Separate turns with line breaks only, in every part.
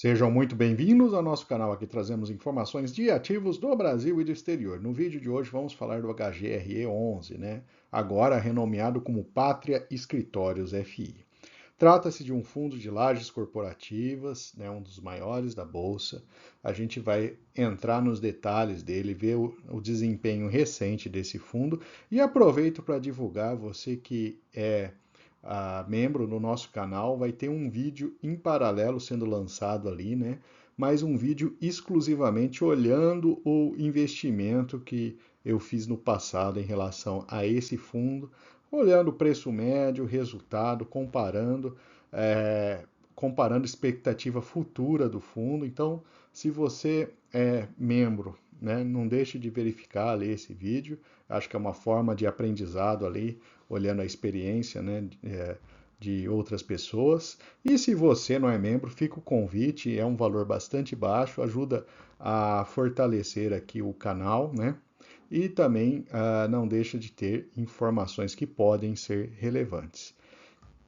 Sejam muito bem-vindos ao nosso canal. Aqui trazemos informações de ativos do Brasil e do exterior. No vídeo de hoje vamos falar do HGRE11, né? Agora renomeado como Pátria Escritórios FI. Trata-se de um fundo de lajes corporativas, né, um dos maiores da Bolsa. A gente vai entrar nos detalhes dele, ver o desempenho recente desse fundo e aproveito para divulgar, você que é membro no nosso canal, vai ter um vídeo em paralelo sendo lançado ali, né? Mais um vídeo exclusivamente olhando o investimento que eu fiz no passado em relação a esse fundo, olhando o preço médio, resultado, comparando expectativa futura do fundo. Então, se você é membro, né, não deixe de verificar ali esse vídeo. Acho que é uma forma de aprendizado ali, olhando a experiência, né, de outras pessoas. E se você não é membro, fica o convite, é um valor bastante baixo, ajuda a fortalecer aqui o canal, né? E também não deixa de ter informações que podem ser relevantes.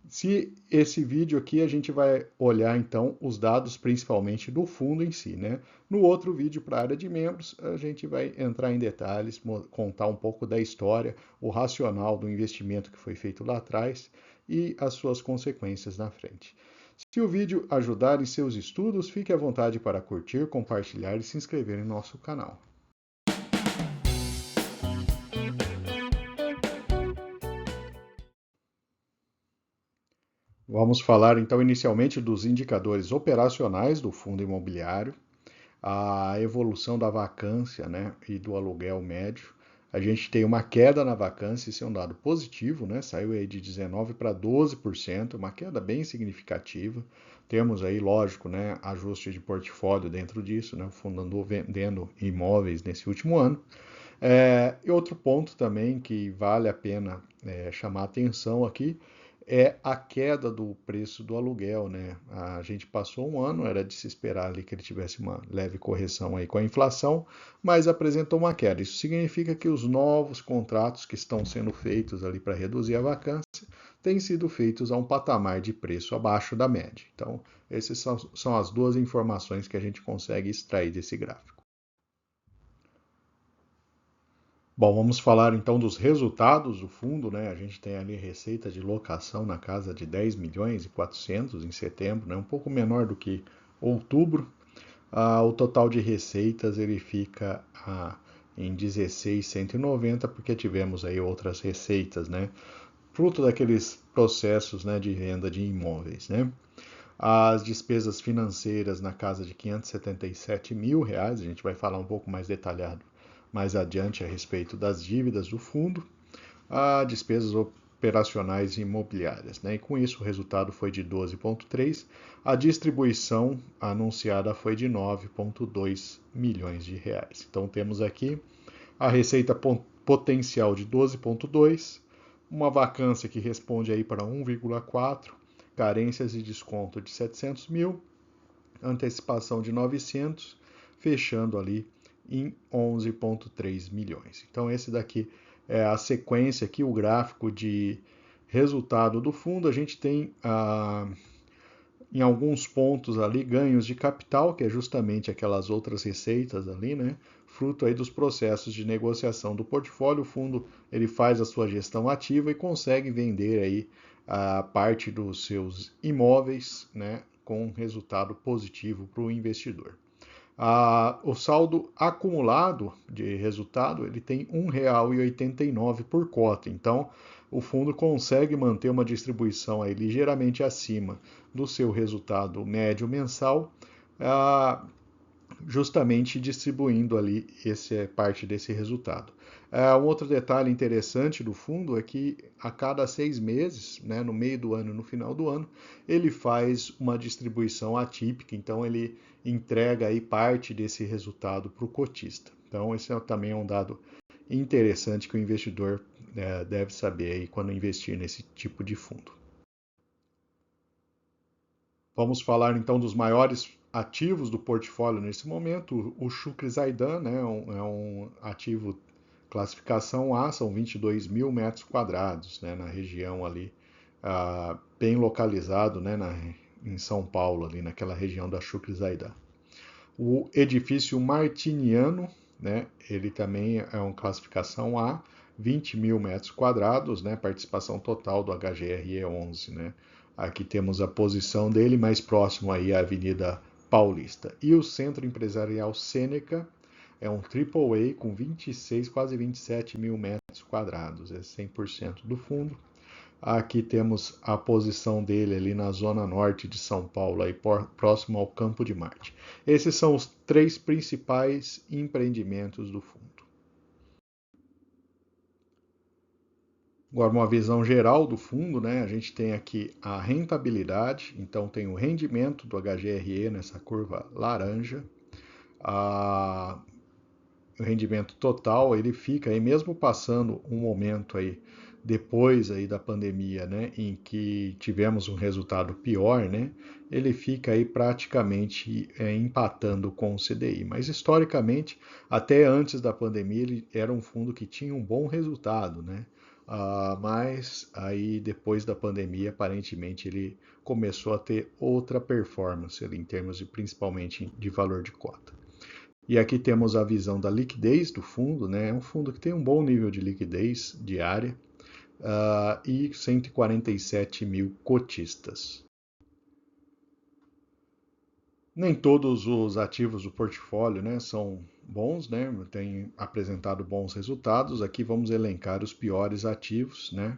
Se esse vídeo aqui a gente vai olhar então os dados principalmente do fundo em si, né? No outro vídeo para a área de membros, a gente vai entrar em detalhes, contar um pouco da história, o racional do investimento que foi feito lá atrás e as suas consequências na frente. Se o vídeo ajudar em seus estudos, fique à vontade para curtir, compartilhar e se inscrever em nosso canal. Vamos falar então inicialmente dos indicadores operacionais do fundo imobiliário, a evolução da vacância, né, e do aluguel médio. A gente tem uma queda na vacância, isso é um dado positivo, né? Saiu aí de 19% para 12%, uma queda bem significativa. Temos aí, lógico, né, ajuste de portfólio dentro disso, né? O fundo andou vendendo imóveis nesse último ano. E outro ponto também que vale a pena chamar a atenção aqui é a queda do preço do aluguel, né? A gente passou um ano, era de se esperar ali que ele tivesse uma leve correção aí com a inflação, mas apresentou uma queda. Isso significa que os novos contratos que estão sendo feitos ali para reduzir a vacância têm sido feitos a um patamar de preço abaixo da média. Então, essas são as duas informações que a gente consegue extrair desse gráfico. Bom, vamos falar então dos resultados do fundo, né? A gente tem ali receita de locação na casa de 10 milhões e 400 em setembro, né? Um pouco menor do que outubro. O total de receitas ele fica em 16.190 porque tivemos aí outras receitas, né? Fruto daqueles processos, né, de venda de imóveis, né? As despesas financeiras na casa de 577 mil reais, a gente vai falar um pouco mais detalhado mais adiante a respeito das dívidas do fundo, a despesas operacionais imobiliárias, né? E com isso o resultado foi de 12,3, a distribuição anunciada foi de 9,2 milhões de reais. Então temos aqui a receita potencial de 12,2, uma vacância que responde aí para 1,4, carências e desconto de 700 mil, antecipação de 900, fechando ali em 11,3 milhões. Então esse daqui é a sequência aqui, o gráfico de resultado do fundo. A gente tem em alguns pontos ali ganhos de capital, que é justamente aquelas outras receitas ali, né? Fruto aí dos processos de negociação do portfólio. O fundo ele faz a sua gestão ativa e consegue vender aí a parte dos seus imóveis, né, com resultado positivo para o investidor. O saldo acumulado de resultado ele tem R$ 1,89 por cota. Então, o fundo consegue manter uma distribuição aí ligeiramente acima do seu resultado médio mensal, justamente distribuindo ali parte desse resultado. Um outro detalhe interessante do fundo é que a cada 6 meses, né, no meio do ano e no final do ano, ele faz uma distribuição atípica, então ele entrega aí parte desse resultado para o cotista. Então esse também é um dado interessante que o investidor deve saber aí quando investir nesse tipo de fundo. Vamos falar então dos maiores ativos do portfólio nesse momento. O Shukri Zaidan, né, é um ativo classificação A, são 22 mil metros quadrados, né, na região ali, bem localizado, né, em São Paulo, ali naquela região da Chucre Zaidan. O edifício Martiniano, né, ele também é uma classificação A, 20 mil metros quadrados, né, participação total do HGRE 11. Né. Aqui temos a posição dele mais próximo aí à Avenida Paulista. E o Centro Empresarial Sêneca é um AAA com 26, quase 27 mil metros quadrados, é 100% do fundo. Aqui temos a posição dele ali na zona norte de São Paulo, aí próximo ao Campo de Marte. Esses são os 3 principais empreendimentos do fundo. Agora, uma visão geral do fundo, né? A gente tem aqui a rentabilidade, então tem o rendimento do HGRE nessa curva laranja, o rendimento total, ele fica aí, mesmo passando um momento aí depois aí da pandemia, né, em que tivemos um resultado pior, né, ele fica aí praticamente empatando com o CDI. Mas historicamente, até antes da pandemia, ele era um fundo que tinha um bom resultado, né? Mas aí depois da pandemia, aparentemente ele começou a ter outra performance ali, em termos de principalmente de valor de cota. E aqui temos a visão da liquidez do fundo, né? É um fundo que tem um bom nível de liquidez diária e 147 mil cotistas. Nem todos os ativos do portfólio, né, são bons, né, têm apresentado bons resultados. Aqui vamos elencar os piores ativos, né,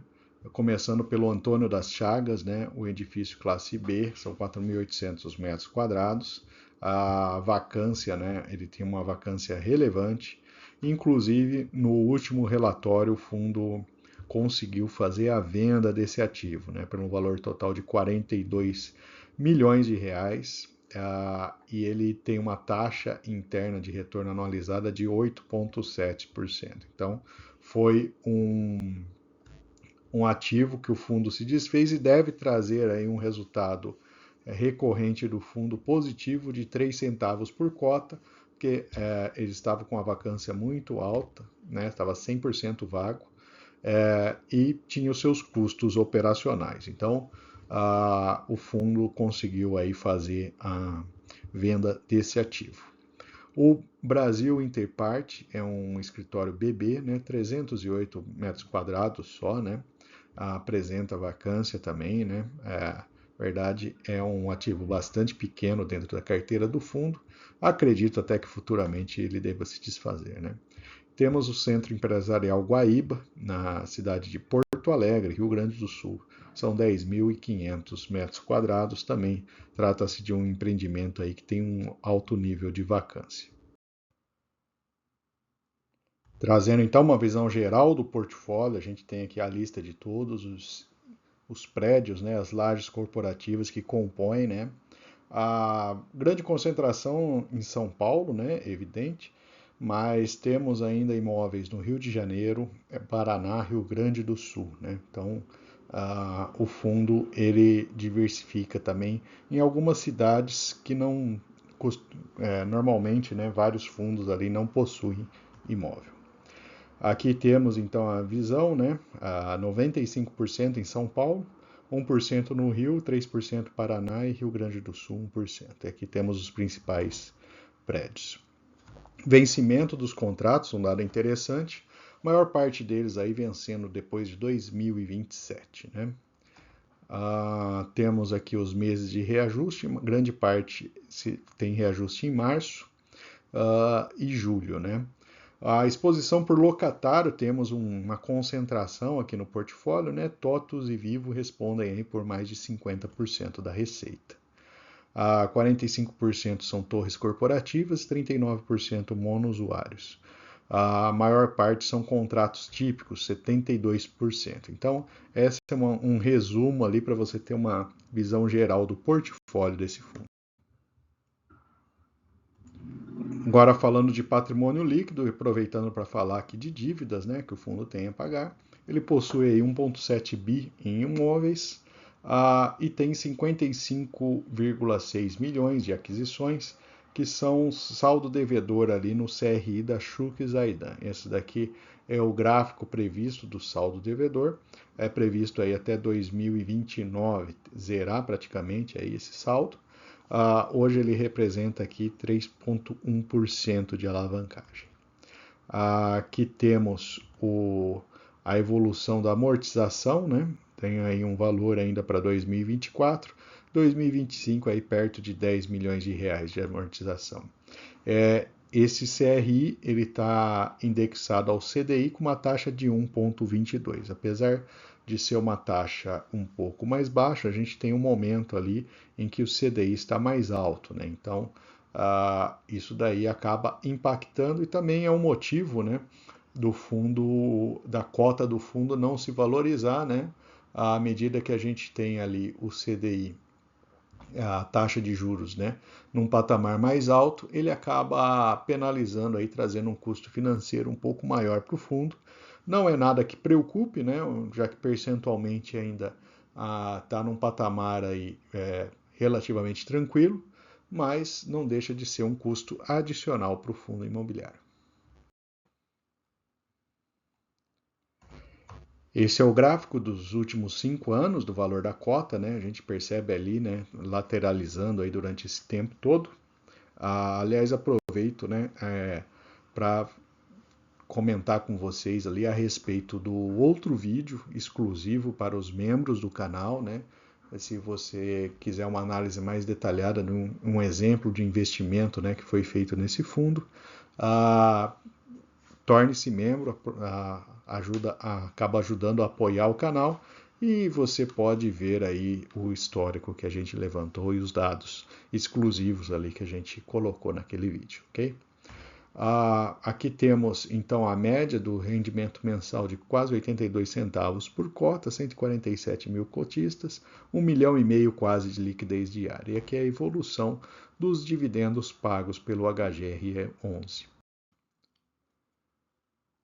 começando pelo Antônio das Chagas, né, o edifício classe B, são 4.800 metros quadrados. A vacância, né, ele tem uma vacância relevante. Inclusive, no último relatório, o fundo conseguiu fazer a venda desse ativo, né, por um valor total de 42 milhões de reais. E ele tem uma taxa interna de retorno anualizada de 8,7%. Então, foi um ativo que o fundo se desfez e deve trazer aí um resultado recorrente do fundo positivo de 3 centavos por cota, porque ele estava com a vacância muito alta, né, estava 100% vago, e tinha os seus custos operacionais. Então, o fundo conseguiu aí fazer a venda desse ativo. O Brasil Interparte é um escritório BB, né, 308 metros quadrados só, né, apresenta vacância também, né, verdade é um ativo bastante pequeno dentro da carteira do fundo, acredito até que futuramente ele deva se desfazer, né. Temos o Centro Empresarial Guaíba, na cidade de Porto Alegre, Rio Grande do Sul. São 10.500 metros quadrados também. Trata-se de um empreendimento aí que tem um alto nível de vacância. Trazendo então uma visão geral do portfólio, a gente tem aqui a lista de todos os prédios, né, as lajes corporativas que compõem, né, a grande concentração em São Paulo, né, evidente, mas temos ainda imóveis no Rio de Janeiro, Paraná, Rio Grande do Sul, né? Então, o fundo ele diversifica também em algumas cidades que não normalmente, né, vários fundos ali não possuem imóvel. Aqui temos então a visão, né, a 95% em São Paulo, 1% no Rio, 3% Paraná e Rio Grande do Sul, 1%. Aqui temos os principais prédios. Vencimento dos contratos, um dado interessante, a maior parte deles aí vencendo depois de 2027, né? Temos aqui os meses de reajuste, uma grande parte tem reajuste em março e julho, né? A exposição por locatário, temos uma concentração aqui no portfólio, né? TOTUS e Vivo respondem aí por mais de 50% da receita. 45% são torres corporativas, 39% monousuários. A maior parte são contratos típicos, 72%. Então, esse é um resumo ali para você ter uma visão geral do portfólio desse fundo. Agora falando de patrimônio líquido, aproveitando para falar aqui de dívidas, né, que o fundo tem a pagar, ele possui aí 1,7 bi em imóveis e tem 55,6 milhões de aquisições, que são saldo devedor ali no CRI da Chucre Zaidan. Esse daqui é o gráfico previsto do saldo devedor. É previsto aí até 2029 zerar praticamente aí esse saldo. Hoje ele representa aqui 3,1% de alavancagem. Aqui temos a evolução da amortização, né? Tem aí um valor ainda para 2024, 2025 aí perto de 10 milhões de reais de amortização. Esse CRI ele está indexado ao CDI com uma taxa de 1,22. Apesar de ser uma taxa um pouco mais baixa, a gente tem um momento ali em que o CDI está mais alto, né? Então, isso daí acaba impactando e também é um motivo, né, do fundo, da cota do fundo não se valorizar, né? À medida que a gente tem ali o CDI, a taxa de juros, né, num patamar mais alto, ele acaba penalizando aí, trazendo um custo financeiro um pouco maior para o fundo. Não é nada que preocupe, né, já que percentualmente ainda está num patamar aí relativamente tranquilo, mas não deixa de ser um custo adicional para o fundo imobiliário. Esse é o gráfico dos últimos 5 anos do valor da cota, né? A gente percebe ali, né, lateralizando aí durante esse tempo todo. Aliás, aproveito, né, para comentar com vocês ali a respeito do outro vídeo exclusivo para os membros do canal, né? Se você quiser uma análise mais detalhada de um exemplo de investimento, né, que foi feito nesse fundo, torne-se membro, acaba ajudando a apoiar o canal e você pode ver aí o histórico que a gente levantou e os dados exclusivos ali que a gente colocou naquele vídeo, ok? Aqui temos então a média do rendimento mensal de quase 82 centavos por cota, 147 mil cotistas, 1,5 milhão quase de liquidez diária. E aqui é a evolução dos dividendos pagos pelo HGRE 11.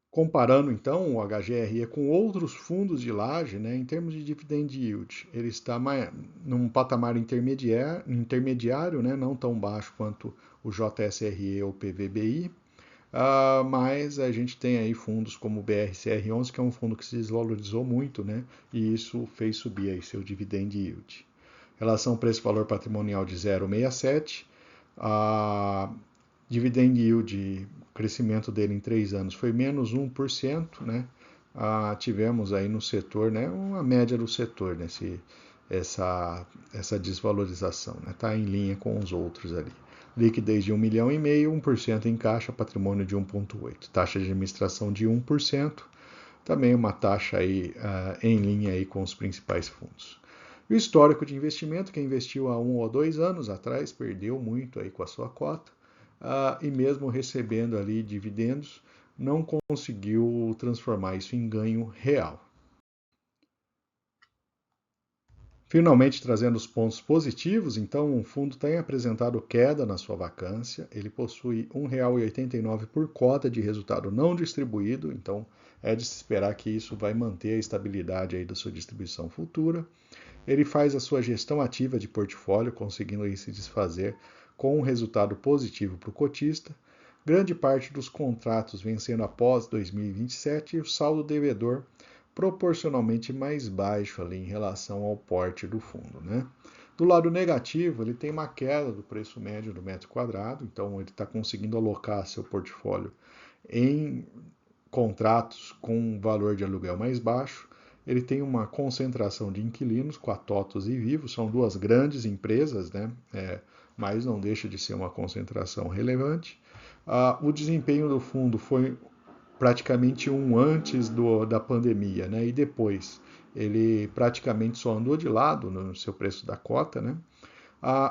Comparando então o HGRE com outros fundos de laje, né, em termos de dividend yield, ele está num patamar intermediário, né, não tão baixo quanto o JSRE ou PVBI, mas a gente tem aí fundos como o BRCR11, que é um fundo que se desvalorizou muito, né, e isso fez subir aí seu dividend yield. Relação preço-valor patrimonial de 0,67, dividend yield, o crescimento dele em 3 anos foi menos 1%, né? Tivemos aí no setor, né, uma média do setor, né, essa desvalorização, né, tá em linha com os outros ali. Liquidez de 1,5 milhão, 1% em caixa, patrimônio de 1,8%, taxa de administração de 1%, também uma taxa aí em linha aí com os principais fundos. O histórico de investimento, quem investiu há 1 ou 2 anos atrás, perdeu muito aí com a sua cota, e mesmo recebendo ali dividendos, não conseguiu transformar isso em ganho real. Finalmente, trazendo os pontos positivos, então o fundo tem apresentado queda na sua vacância, ele possui R$ 1,89 por cota de resultado não distribuído, então é de se esperar que isso vai manter a estabilidade aí da sua distribuição futura. Ele faz a sua gestão ativa de portfólio, conseguindo aí se desfazer com um resultado positivo para o cotista. Grande parte dos contratos vencendo após 2027 e o saldo devedor proporcionalmente mais baixo ali em relação ao porte do fundo, né? Do lado negativo, ele tem uma queda do preço médio do metro quadrado, então ele está conseguindo alocar seu portfólio em contratos com valor de aluguel mais baixo. Ele tem uma concentração de inquilinos com a TOTVS e Vivo, são duas grandes empresas, né? Mas não deixa de ser uma concentração relevante. O desempenho do fundo foi praticamente antes da pandemia, né? E depois ele praticamente só andou de lado no seu preço da cota, né?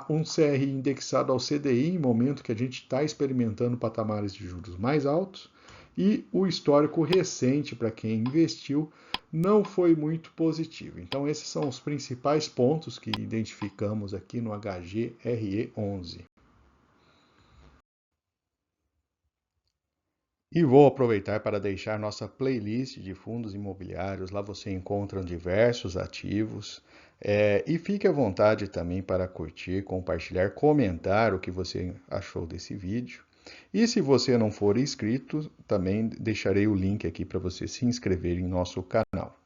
Um CRI indexado ao CDI em momento que a gente está experimentando patamares de juros mais altos, e o histórico recente para quem investiu não foi muito positivo. Então esses são os principais pontos que identificamos aqui no HGRE 11. E vou aproveitar para deixar nossa playlist de fundos imobiliários. Lá você encontra diversos ativos. E fique à vontade também para curtir, compartilhar, comentar o que você achou desse vídeo. E se você não for inscrito, também deixarei o link aqui para você se inscrever em nosso canal.